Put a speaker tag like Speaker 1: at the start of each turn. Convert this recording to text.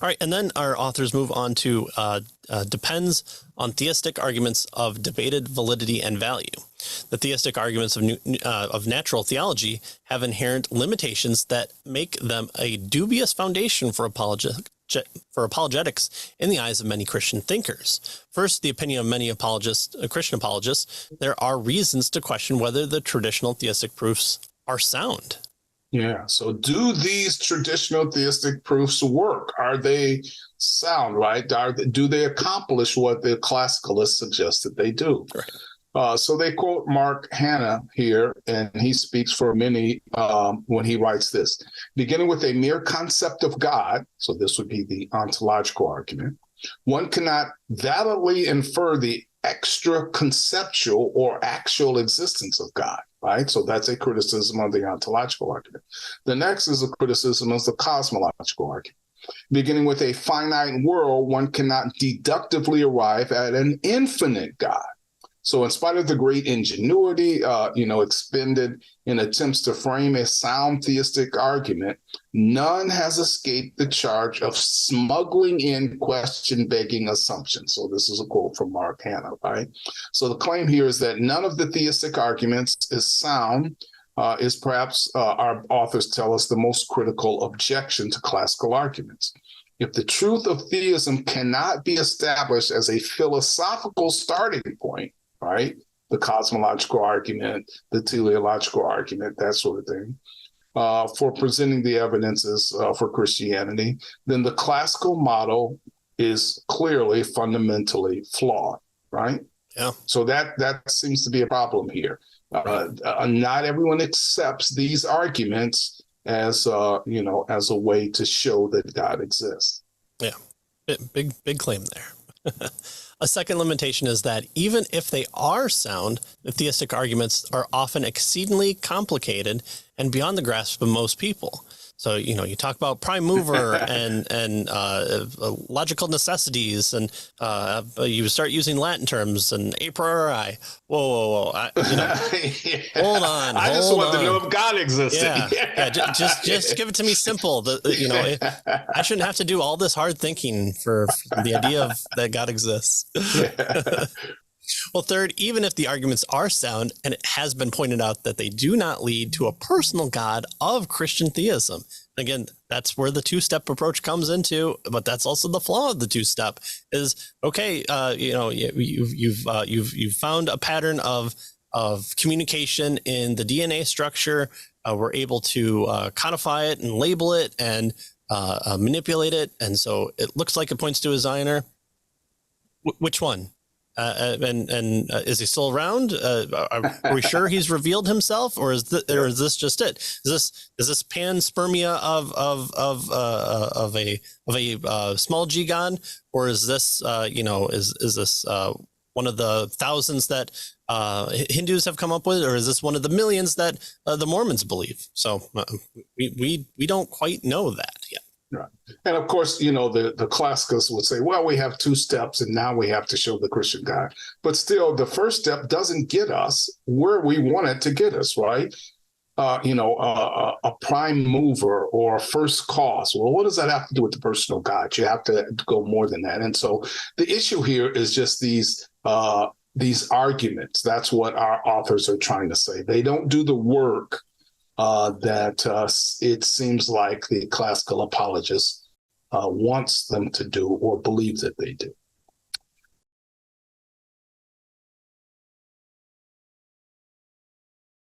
Speaker 1: All right, and then our authors move on to depends on theistic arguments of debated validity and value. The theistic arguments of natural theology have inherent limitations that make them a dubious foundation for apologetics in the eyes of many Christian thinkers. First, the opinion of many Christian apologists, there are reasons to question whether the traditional theistic proofs are sound.
Speaker 2: Yeah. So do these traditional theistic proofs work? Are they sound, right? Do they accomplish what the classicalists suggest that they do?
Speaker 1: Right.
Speaker 2: So they quote Mark Hanna here, and he speaks for many when he writes this. Beginning with a mere concept of God, so this would be the ontological argument, one cannot validly infer the extra conceptual or actual existence of God. Right. So that's a criticism of the ontological argument. The next is a criticism of the cosmological argument. Beginning with a finite world, one cannot deductively arrive at an infinite God. So in spite of the great ingenuity, expended in attempts to frame a sound theistic argument, none has escaped the charge of smuggling in question-begging assumptions. So this is a quote from Mark Hanna, right? So the claim here is that none of the theistic arguments is sound, is perhaps, our authors tell us, the most critical objection to classical arguments. If the truth of theism cannot be established as a philosophical starting point, right? The cosmological argument, the teleological argument, that sort of thing, for presenting the evidences for Christianity, then the classical model is clearly fundamentally flawed, right?
Speaker 1: Yeah.
Speaker 2: So that seems to be a problem here. Not everyone accepts these arguments as as a way to show that God exists.
Speaker 1: Yeah, big claim there. A second limitation is that even if they are sound, the theistic arguments are often exceedingly complicated and beyond the grasp of most people. So, you talk about prime mover and logical necessities, and you start using Latin terms and a priori. Whoa. Hold on.
Speaker 2: I just want to know if God existed.
Speaker 1: Yeah. Just give it to me simple. I shouldn't have to do all this hard thinking for the idea of that God exists. Well, third, even if the arguments are sound, and it has been pointed out that they do not lead to a personal God of Christian theism. Again, that's where the two-step approach comes into, but that's also the flaw of the two-step is, okay, you've found a pattern of communication in the DNA structure. We're able to codify it and label it and manipulate it. And so it looks like it points to a Zioner. Which one? Is he still around? Are we sure he's revealed himself, or is this just it? Is this panspermia of a small g god, or is this is this one of the thousands that Hindus have come up with, or is this one of the millions that the Mormons believe? So we don't quite know that yet.
Speaker 2: Right. And of course, the classicals would say, well, we have two steps and now we have to show the Christian God. But still, the first step doesn't get us where we want it to get us, right? A prime mover or a first cause. Well, what does that have to do with the personal God? You have to go more than that. And so the issue here is just these arguments. That's what our authors are trying to say. They don't do the work that it seems like the classical apologist wants them to do or believes that they do.